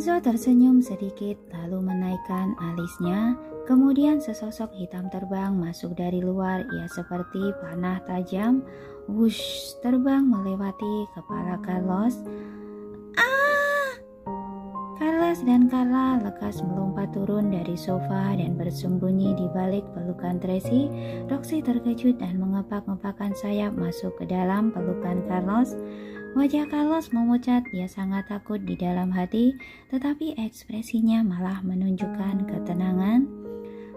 Lorenzo tersenyum sedikit lalu menaikkan alisnya. Kemudian sesosok hitam terbang masuk dari luar. Ia seperti panah tajam. Wush, terbang melewati kepala Carlos. Carlos dan Carla lekas melompat turun dari sofa dan bersembunyi di balik pelukan Tracy. Roxy terkejut dan mengepak-ngepakkan sayap masuk ke dalam pelukan Carlos. Wajah Carlos memucat, ia sangat takut di dalam hati, tetapi ekspresinya malah menunjukkan ketenangan.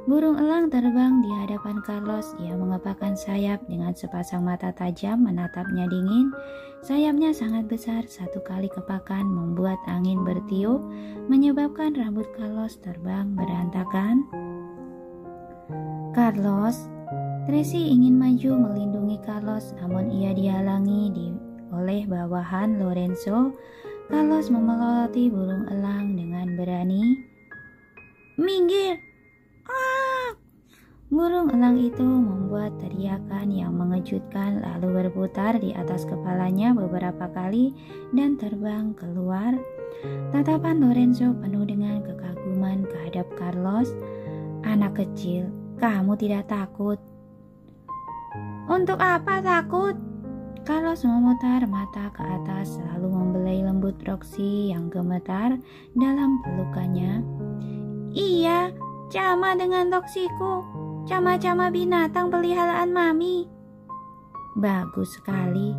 Burung elang terbang di hadapan Carlos, ia mengepakkan sayap dengan sepasang mata tajam menatapnya dingin. Sayapnya sangat besar, satu kali kepakan membuat angin bertiup, menyebabkan rambut Carlos terbang berantakan. Carlos, Tracy ingin maju melindungi Carlos, namun ia dihalangi oleh bawahan Lorenzo. Carlos memelototi burung elang dengan berani. Minggir! Burung elang itu membuat teriakan yang mengejutkan lalu berputar di atas kepalanya beberapa kali dan terbang keluar. Tatapan Lorenzo penuh dengan kekaguman terhadap Carlos. Anak kecil, kamu tidak takut? Untuk apa takut? Carlos memutar mata ke atas lalu membelai lembut Roxy yang gemetar dalam pelukannya. Iya, sama dengan Roxyku. Sama-sama binatang peliharaan Mami. Bagus sekali.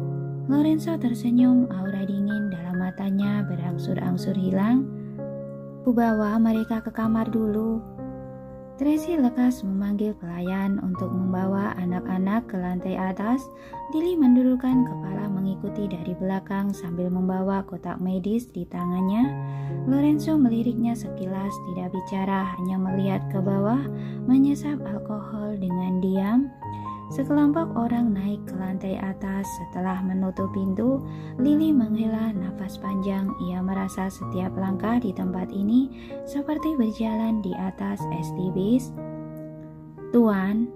Lorenzo tersenyum, aura dingin dalam matanya berangsur-angsur hilang. Kubawa mereka ke kamar dulu. Tracy lekas memanggil pelayan untuk membawa anak-anak ke lantai atas. Lily mendudukkan kepala mengikuti dari belakang sambil membawa kotak medis di tangannya. Lorenzo meliriknya sekilas, tidak bicara, hanya melihat ke bawah, menyesap alkohol dengan diam. Sekelompok orang naik ke lantai atas. Setelah menutup pintu, Lily menghela nafas panjang. Ia merasa setiap langkah di tempat ini seperti berjalan di atas STBs. Tuan.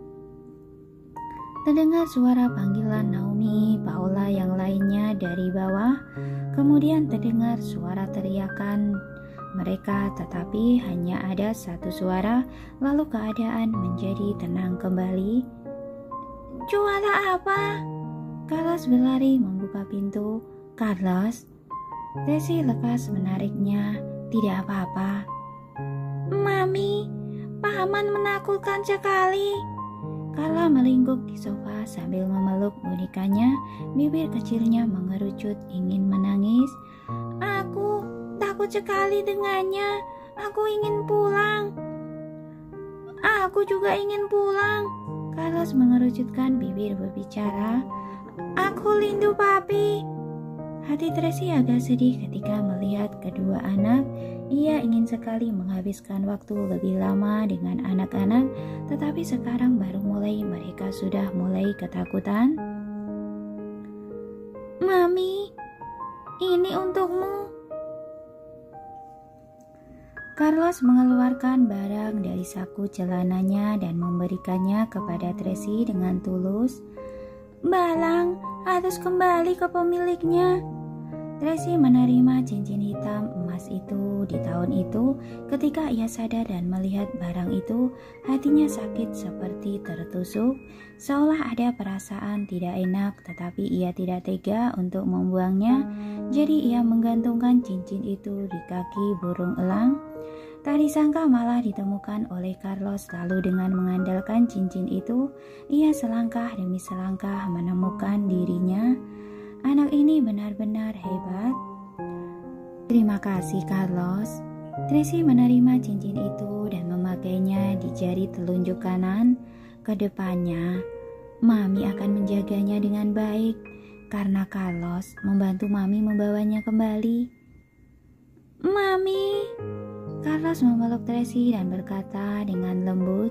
Terdengar suara panggilan Naomi, Paula yang lainnya dari bawah. Kemudian terdengar suara teriakan mereka, tetapi hanya ada satu suara. Lalu keadaan menjadi tenang kembali. Suara apa? Carlos berlari membuka pintu. Carlos, Tracy lekas menariknya. Tidak apa-apa. Mami, paman menakutkan sekali. Carla melingguk di sofa sambil memeluk bonekanya. Bibir kecilnya mengerucut ingin menangis. Aku takut sekali dengannya. Aku ingin pulang. Aku juga ingin pulang. Carlos mengerucutkan bibir berbicara. Aku rindu papi. Hati Tracy agak sedih ketika melihat kedua anak. Ia ingin sekali menghabiskan waktu lebih lama dengan anak-anak, tetapi sekarang baru mulai mereka sudah mulai ketakutan. Mami, ini untukmu. Carlos mengeluarkan barang dari saku celananya dan memberikannya kepada Tracy dengan tulus. Barang harus kembali ke pemiliknya. Tracy menerima cincin hitam emas itu di tahun itu. Ketika ia sadar dan melihat barang itu, hatinya sakit seperti tertusuk. Seolah ada perasaan tidak enak, tetapi ia tidak tega untuk membuangnya. Jadi ia menggantungkan cincin itu di kaki burung elang. Tak disangka malah ditemukan oleh Carlos. Lalu dengan mengandalkan cincin itu, ia selangkah demi selangkah menemukan dirinya. Anak ini benar-benar hebat. Terima kasih Carlos. Tracy menerima cincin itu dan memakainya di jari telunjuk kanan. Kedepannya, Mami akan menjaganya dengan baik karena Carlos membantu Mami membawanya kembali. Mami, Carlos memeluk Tracy dan berkata dengan lembut,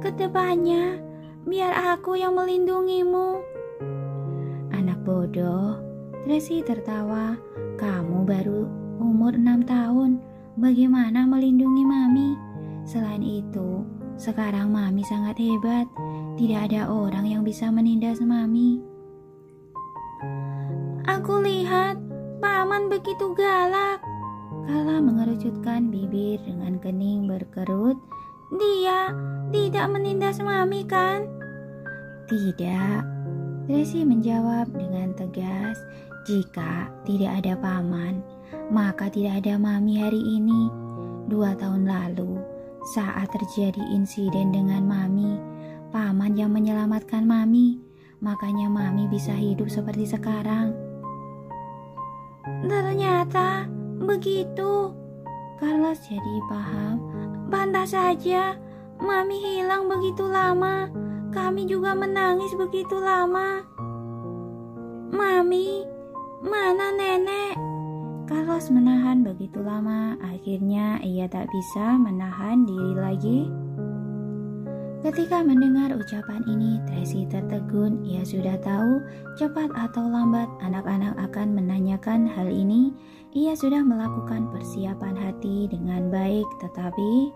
kedepannya, biar aku yang melindungimu. Anak bodoh, Tracy tertawa. Kamu baru umur 6 tahun. Bagaimana melindungi Mami? Selain itu, sekarang Mami sangat hebat. Tidak ada orang yang bisa menindas Mami. Aku lihat Paman begitu galak. Carla mengerucutkan bibir dengan kening berkerut. Dia tidak menindas Mami kan? Tidak, Tracy menjawab dengan tegas. Jika tidak ada paman, maka tidak ada Mami hari ini. 2 tahun lalu, saat terjadi insiden dengan Mami, paman yang menyelamatkan Mami. Makanya Mami bisa hidup seperti sekarang. Ternyata begitu. Carlos jadi paham. Pantas saja Mami hilang begitu lama. Kami juga menangis begitu lama. Mami, mana nenek? Carlos menahan begitu lama. Akhirnya ia tak bisa menahan diri lagi. Ketika mendengar ucapan ini, Tracy tertegun. Ia sudah tahu cepat atau lambat anak-anak akan menanyakan hal ini. Ia sudah melakukan persiapan hati dengan baik, tetapi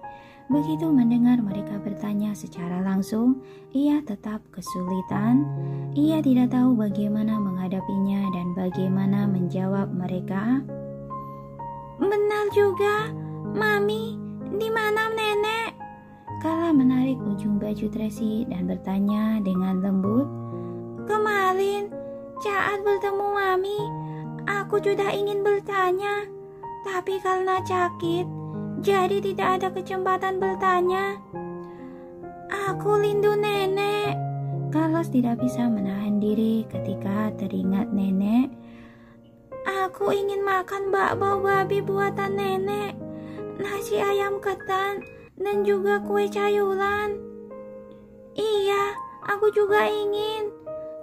begitu mendengar mereka bertanya secara langsung, ia tetap kesulitan. Ia tidak tahu bagaimana menghadapinya dan bagaimana menjawab mereka. Benar juga, Mami, di mana nenek? Carla menarik ujung baju Tracy dan bertanya dengan lembut. Kemarin, saat bertemu Mami, aku sudah ingin bertanya, tapi karena sakit, jadi tidak ada kesempatan bertanya. Aku rindu nenek. Carlos tidak bisa menahan diri ketika teringat nenek. Aku ingin makan bakpao babi buatan nenek, nasi ayam ketan, dan juga kue sayuran. Iya, aku juga ingin.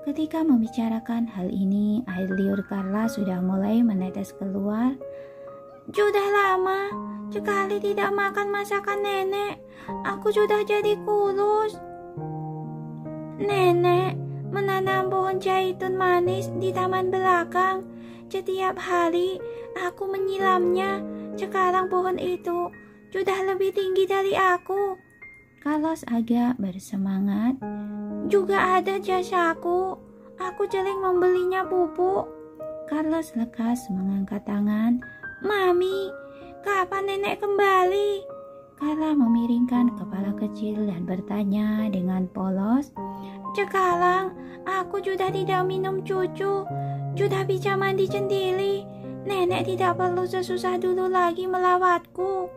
Ketika membicarakan hal ini, air liur Carla sudah mulai menetes keluar. Sudah lama sekali tidak makan masakan nenek. Aku sudah jadi kurus. Nenek menanam pohon zaitun manis di taman belakang. Setiap hari aku menyiramnya. Sekarang pohon itu sudah lebih tinggi dari aku. Carlos agak bersemangat. Juga ada jasaku. Aku sering membelinya pupuk. Carlos lekas mengangkat tangan. Mami, kapan nenek kembali? Carla memiringkan kepala kecil dan bertanya dengan polos. Sekarang aku sudah tidak minum susu, sudah bisa mandi sendiri. Nenek tidak perlu sesusah dulu lagi melawatku.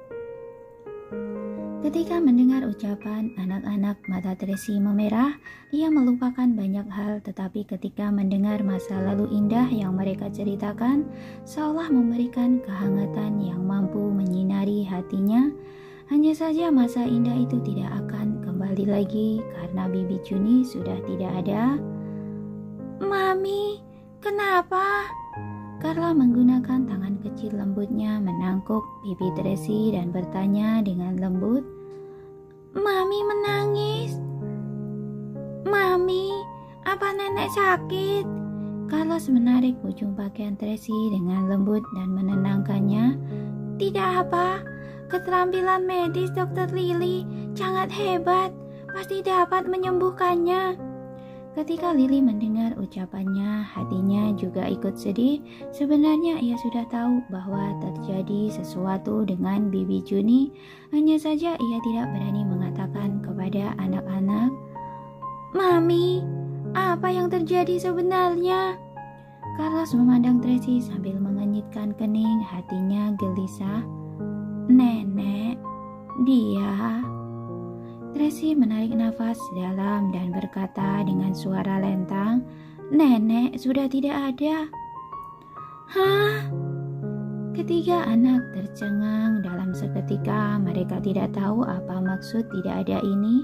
Ketika mendengar ucapan anak-anak, mata Tracy memerah. Ia melupakan banyak hal, tetapi ketika mendengar masa lalu indah yang mereka ceritakan, seolah memberikan kehangatan yang mampu menyinari hatinya. Hanya saja masa indah itu tidak akan kembali lagi karena Bibi Juni sudah tidak ada. Mami, kenapa? Carla menggunakan tangan kecil lembutnya menangkuk pipi Tracy dan bertanya dengan lembut. Mami menangis. Mami, apa nenek sakit? Carlos menarik ujung pakaian Tracy dengan lembut dan menenangkannya. Tidak apa, keterampilan medis Dr. Lily sangat hebat, pasti dapat menyembuhkannya. Ketika Lily mendengar ucapannya, hatinya juga ikut sedih. Sebenarnya ia sudah tahu bahwa terjadi sesuatu dengan Bibi Juni. Hanya saja ia tidak berani mengatakan kepada anak-anak. Mami, apa yang terjadi sebenarnya? Carlos memandang Tracy sambil mengenyitkan kening, hatinya gelisah. Nenek, dia... Tracy menarik nafas dalam dan berkata dengan suara lentang, nenek sudah tidak ada. Hah? Ketiga anak tercengang dalam seketika. Mereka tidak tahu apa maksud tidak ada ini.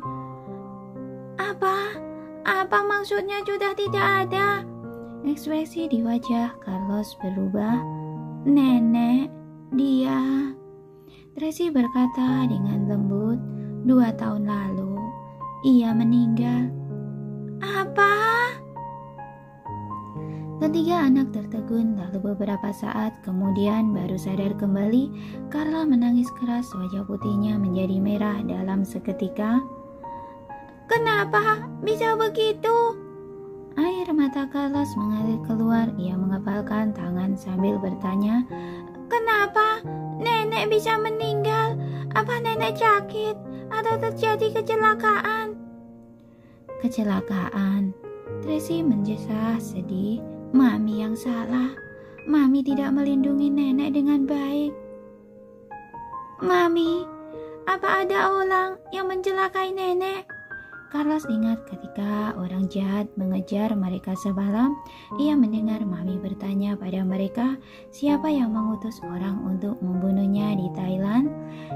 Apa maksudnya sudah tidak ada? Ekspresi di wajah Carlos berubah. Nenek, dia... Tracy berkata dengan lembut. 2 tahun lalu, ia meninggal. Apa? Ketiga anak tertegun, lalu beberapa saat kemudian baru sadar kembali. Carla menangis keras, wajah putihnya menjadi merah dalam seketika. Kenapa bisa begitu? Air mata Carlos mengalir keluar. Ia mengepalkan tangan sambil bertanya, Kenapa nenek bisa meninggal? Apa nenek sakit atau terjadi kecelakaan? Kecelakaan. Tracy menjesa sedih. Mami yang salah. Mami tidak melindungi nenek dengan baik. Mami, apa ada orang yang mencelakai nenek? Carlos ingat ketika orang jahat mengejar mereka semalam, ia mendengar Mami bertanya pada mereka siapa yang mengutus orang untuk membunuhnya di Thailand.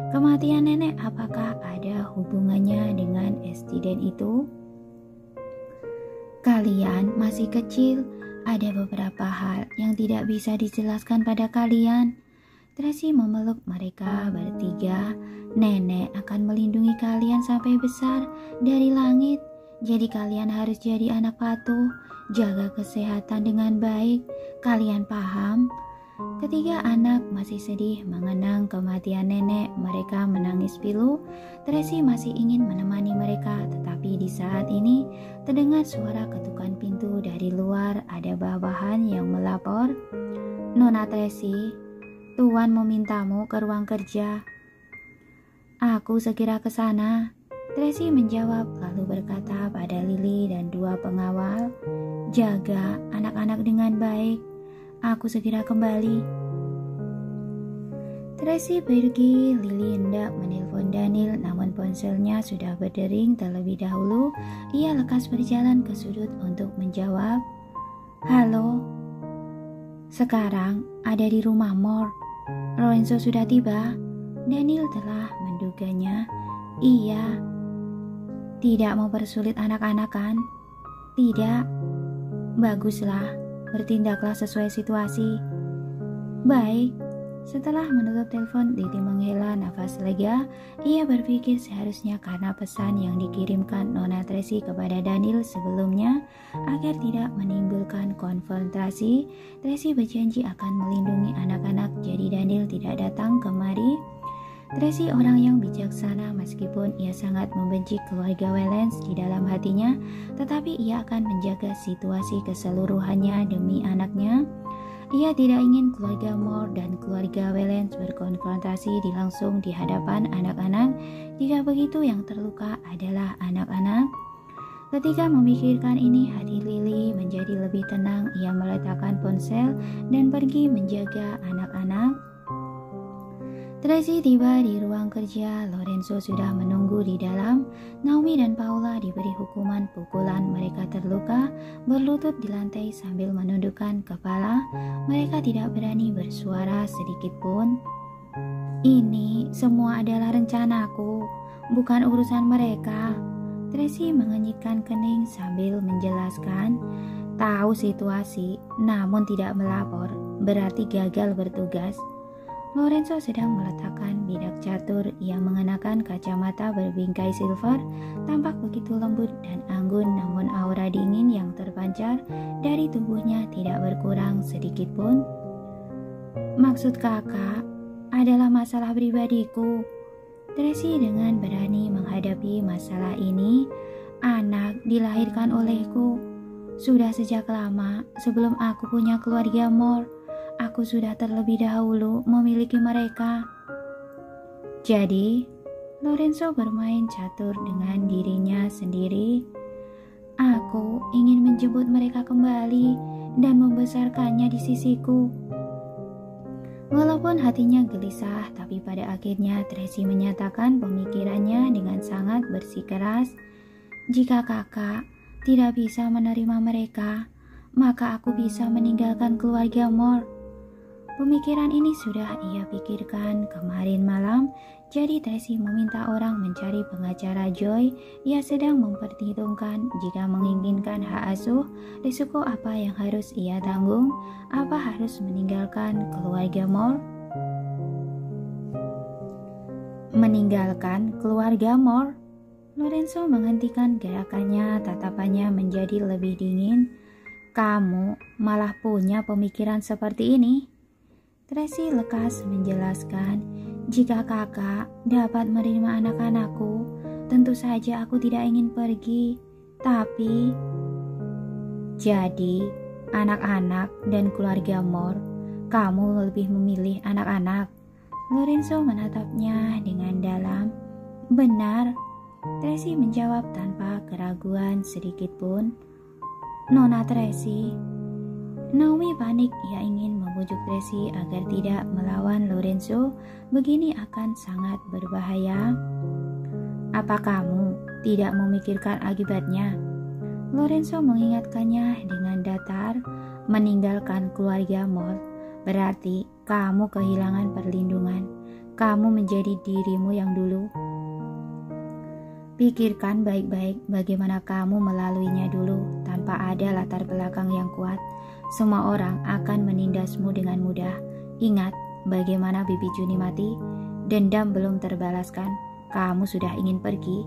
Kematian nenek apakah ada hubungannya dengan insiden itu? Kalian masih kecil, ada beberapa hal yang tidak bisa dijelaskan pada kalian. Tracy memeluk mereka bertiga. Nenek akan melindungi kalian sampai besar dari langit. Jadi kalian harus jadi anak patuh, jaga kesehatan dengan baik. Kalian paham? Ketiga anak masih sedih mengenang kematian nenek. Mereka menangis pilu. Tracy masih ingin menemani mereka, tetapi di saat ini terdengar suara ketukan pintu dari luar. Ada bawahan yang melapor. Nona Tracy, Tuan memintamu ke ruang kerja. Aku segera ke sana. Tracy menjawab lalu berkata pada Lily dan dua pengawal, jaga anak-anak dengan baik. Aku segera kembali. Tracy pergi. Lily hendak menelpon Daniel, namun ponselnya sudah berdering terlebih dahulu. Ia lekas berjalan ke sudut untuk menjawab. Halo. Sekarang ada di rumah Moore. Lorenzo sudah tiba. Daniel telah menduganya. Iya. Tidak mempersulit anak-anak kan? Tidak. Baguslah. Bertindaklah sesuai situasi. Baik. Setelah menutup telepon, Lily menghela nafas lega. Ia berpikir seharusnya karena pesan yang dikirimkan Nona Tracy kepada Daniel sebelumnya agar tidak menimbulkan konfrontasi, Tracy berjanji akan melindungi anak-anak jadi Daniel tidak datang kemari. Tracy orang yang bijaksana, meskipun ia sangat membenci keluarga Wellens di dalam hatinya, tetapi ia akan menjaga situasi keseluruhannya demi anaknya. Ia tidak ingin keluarga Moore dan keluarga Wellens berkonfrontasi langsung di hadapan anak-anak. Jika begitu, yang terluka adalah anak-anak. Ketika memikirkan ini, hati Lily menjadi lebih tenang. Ia meletakkan ponsel dan pergi menjaga anak-anak. Tracy tiba di ruang kerja. Lorenzo sudah menunggu di dalam. Naomi dan Paula diberi hukuman pukulan. Mereka terluka, berlutut di lantai sambil menundukkan kepala. Mereka tidak berani bersuara sedikit pun. Ini semua adalah rencanaku, bukan urusan mereka. Tracy mengenyitkan kening sambil menjelaskan. Tahu situasi, namun tidak melapor, berarti gagal bertugas. Lorenzo sedang meletakkan bidak catur. Ia mengenakan kacamata berbingkai silver, tampak begitu lembut dan anggun, namun aura dingin yang terpancar dari tubuhnya tidak berkurang sedikit pun. Maksud kakak adalah masalah pribadiku. Tracy dengan berani menghadapi masalah ini. Anak dilahirkan olehku. Sudah sejak lama sebelum aku punya keluarga Moore. Aku sudah terlebih dahulu memiliki mereka. Jadi, Lorenzo bermain catur dengan dirinya sendiri. Aku ingin menjemput mereka kembali dan membesarkannya di sisiku. Walaupun hatinya gelisah, tapi pada akhirnya Tracy menyatakan pemikirannya dengan sangat bersikeras. Jika kakak tidak bisa menerima mereka, maka aku bisa meninggalkan keluarga Moore. Pemikiran ini sudah ia pikirkan kemarin malam, jadi Tracy meminta orang mencari pengacara Joy. Ia sedang memperhitungkan jika menginginkan hak asuh, risiko apa yang harus ia tanggung, apa harus meninggalkan keluarga Moore. Meninggalkan keluarga Moore? Lorenzo menghentikan gerakannya, tatapannya menjadi lebih dingin. Kamu malah punya pemikiran seperti ini? Tracy lekas menjelaskan, jika kakak dapat menerima anak-anakku, tentu saja aku tidak ingin pergi. Tapi, jadi anak-anak dan keluarga Moore, Kamu lebih memilih anak-anak. Lorenzo menatapnya dengan dalam. Benar, Tracy menjawab tanpa keraguan sedikit pun. Nona Tracy. Naomi panik, ia ingin membujuk Tracy agar tidak melawan Lorenzo. Begini akan sangat berbahaya. Apa kamu tidak memikirkan akibatnya? Lorenzo mengingatkannya dengan datar. Meninggalkan keluarga Moore berarti kamu kehilangan perlindungan. Kamu menjadi dirimu yang dulu. Pikirkan baik-baik bagaimana kamu melaluinya dulu tanpa ada latar belakang yang kuat. Semua orang akan menindasmu dengan mudah. Ingat bagaimana Bibi Juni mati. Dendam belum terbalaskan. Kamu sudah ingin pergi.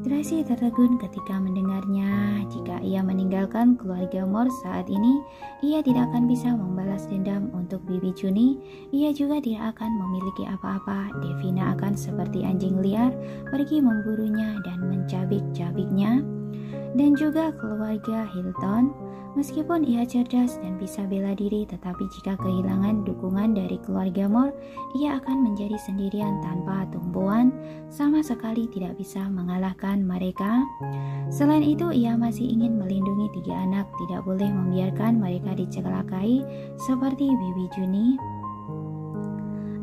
Tracy tertegun ketika mendengarnya. Jika ia meninggalkan keluarga Moore saat ini, ia tidak akan bisa membalas dendam untuk Bibi Juni. Ia juga tidak akan memiliki apa-apa. Devina akan seperti anjing liar, pergi memburunya dan mencabik-cabiknya. Dan juga keluarga Hilton. Meskipun ia cerdas dan bisa bela diri, tetapi jika kehilangan dukungan dari keluarga Moore, ia akan menjadi sendirian tanpa tumpuan, sama sekali tidak bisa mengalahkan mereka. Selain itu, ia masih ingin melindungi 3 anak, tidak boleh membiarkan mereka dicelakai seperti Bibi Juni.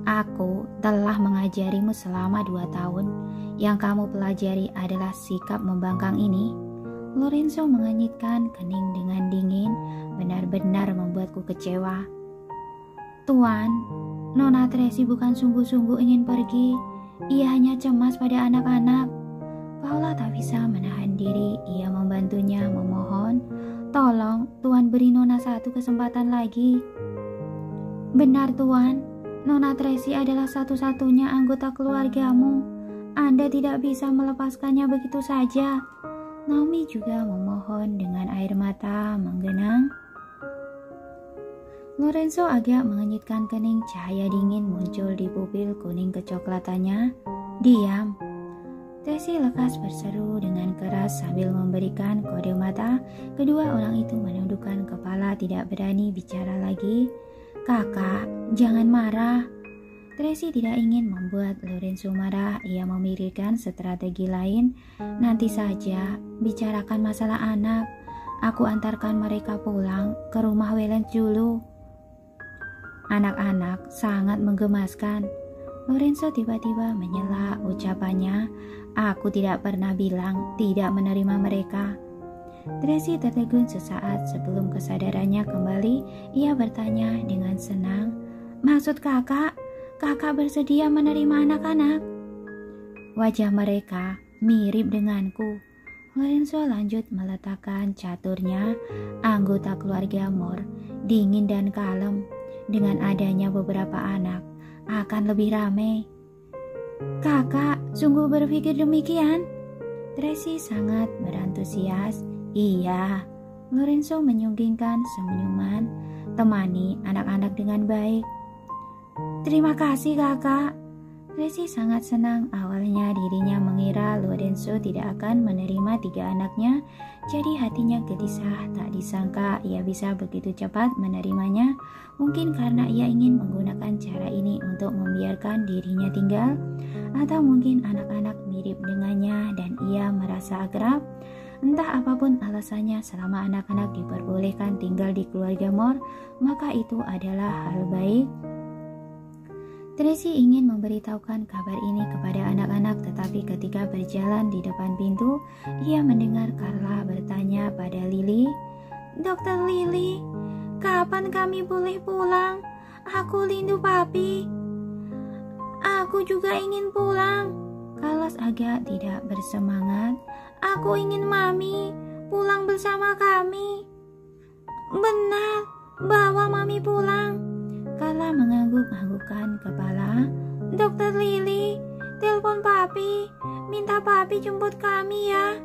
Aku telah mengajarimu selama 2 tahun. Yang kamu pelajari adalah sikap membangkang ini. Lorenzo mengenyitkan kening dengan dingin, benar-benar membuatku kecewa. Tuan, Nona Tracy bukan sungguh-sungguh ingin pergi. Ia hanya cemas pada anak-anak. Paula tak bisa menahan diri, ia membantunya memohon, tolong Tuan beri Nona 1 kesempatan lagi. Benar Tuan, Nona Tracy adalah satu-satunya anggota keluargamu. Anda tidak bisa melepaskannya begitu saja. Naomi juga memohon dengan air mata menggenang. Lorenzo agak mengenyitkan kening, cahaya dingin muncul di pupil kuning kecoklatannya. Diam. Tracy lekas berseru dengan keras sambil memberikan kode mata. Kedua orang itu menundukkan kepala, tidak berani bicara lagi. Kakak, jangan marah. Tracy tidak ingin membuat Lorenzo marah. Ia memikirkan strategi lain. Nanti saja, bicarakan masalah anak. Aku antarkan mereka pulang ke rumah Wellens dulu. Anak-anak sangat menggemaskan. Lorenzo tiba-tiba menyela ucapannya. Aku tidak pernah bilang tidak menerima mereka. Tracy tertegun sesaat sebelum kesadarannya kembali. Ia bertanya dengan senang. Maksud kakak? Kakak bersedia menerima anak-anak? Wajah mereka mirip denganku. Lorenzo lanjut meletakkan caturnya. Anggota keluarga Moore dingin dan kalem. Dengan adanya beberapa anak akan lebih ramai. Kakak sungguh berpikir demikian? Tracy sangat berantusias. Iya. Lorenzo menyunggingkan senyuman. Temani anak-anak dengan baik. Terima kasih kakak. Tracy sangat senang. Awalnya dirinya mengira Lorenzo tidak akan menerima 3 anaknya. Jadi hatinya gelisah. Tak disangka ia bisa begitu cepat menerimanya. Mungkin karena ia ingin menggunakan cara ini untuk membiarkan dirinya tinggal. Atau mungkin anak-anak mirip dengannya dan ia merasa akrab. Entah apapun alasannya, selama anak-anak diperbolehkan tinggal di keluarga Moore, maka itu adalah hal baik. Tracy ingin memberitahukan kabar ini kepada anak-anak, tetapi ketika berjalan di depan pintu, ia mendengar Carla bertanya pada Lily, Dokter Lily, kapan kami boleh pulang? Aku rindu papi. Aku juga ingin pulang. Carlos agak tidak bersemangat. Aku ingin mami pulang bersama kami. Benar, bawa mami pulang. Carla mengangguk-anggukkan kepala. Dokter Lily, telepon papi. Minta papi jemput kami ya.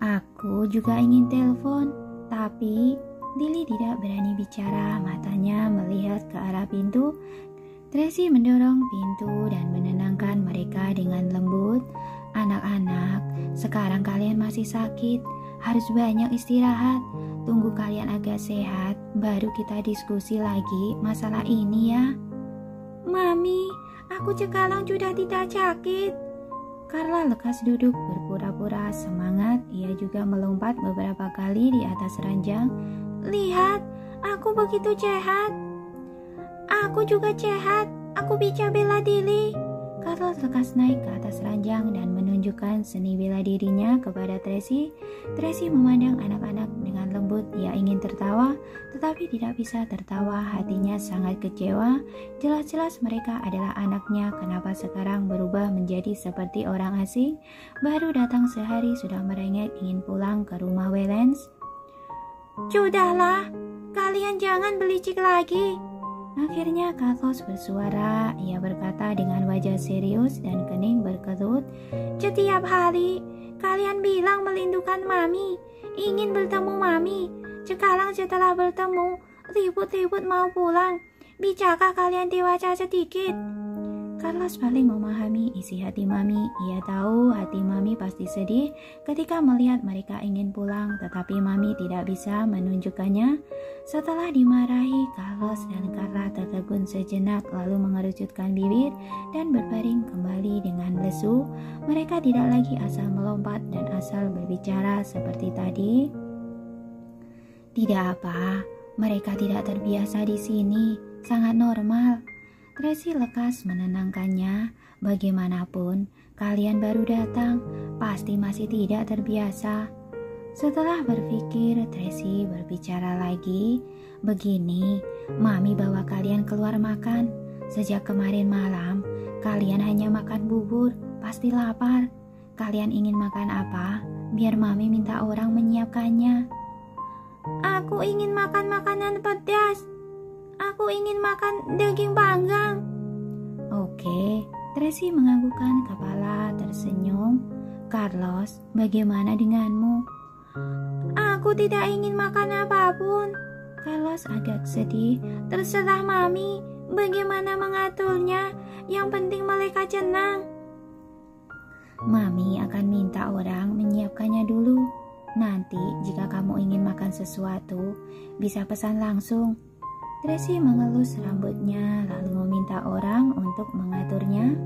Aku juga ingin telepon, tapi Lily tidak berani bicara. Matanya melihat ke arah pintu. Tracy mendorong pintu dan menenangkan mereka dengan lembut. Anak-anak, sekarang kalian masih sakit. Harus banyak istirahat. Tunggu kalian agak sehat, baru kita diskusi lagi masalah ini ya. Mami, aku sekarang sudah tidak sakit. Carla lekas duduk berpura-pura semangat. Ia juga melompat beberapa kali di atas ranjang. Lihat, aku begitu sehat. Aku juga sehat. Aku bisa bela diri. Carla lekas naik ke atas ranjang dan menunjukkan seni bela dirinya kepada Tracy. Tracy memandang anak-anak dengan lembut. Ia ingin tertawa, tetapi tidak bisa tertawa. Hatinya sangat kecewa. Jelas-jelas mereka adalah anaknya. Kenapa sekarang berubah menjadi seperti orang asing? Baru datang sehari sudah merengek ingin pulang ke rumah Wellens. Sudahlah, kalian jangan belicik lagi. Akhirnya Carlos bersuara. Ia berkata dengan wajah serius dan kening berkerut. Setiap hari kalian bilang merindukan Mami, ingin bertemu Mami. Sekarang setelah bertemu, ribut-ribut mau pulang. Bisakah kalian dewasa sedikit? Carlos paling memahami isi hati Mami. Ia tahu hati Mami pasti sedih ketika melihat mereka ingin pulang, tetapi Mami tidak bisa menunjukkannya. Setelah dimarahi, Carlos dan Carla tertegun sejenak lalu mengerucutkan bibir dan berbaring kembali dengan lesu. Mereka tidak lagi asal melompat dan asal berbicara seperti tadi. Tidak apa, mereka tidak terbiasa di sini, sangat normal. Tracy lekas menenangkannya. Bagaimanapun, kalian baru datang, pasti masih tidak terbiasa. Setelah berpikir, Tracy berbicara lagi. Begini, Mami bawa kalian keluar makan. Sejak kemarin malam, kalian hanya makan bubur, pasti lapar. Kalian ingin makan apa? Biar Mami minta orang menyiapkannya. Aku ingin makan makanan pedas. Aku ingin makan daging panggang. Oke, Tracy menganggukkan kepala tersenyum. Carlos, bagaimana denganmu? Aku tidak ingin makan apapun. Carlos agak sedih. Terserah Mami, bagaimana mengaturnya. Yang penting mereka senang. Mami akan minta orang menyiapkannya dulu. Nanti jika kamu ingin makan sesuatu, bisa pesan langsung. Tracy mengelus rambutnya lalu meminta orang untuk mengaturnya.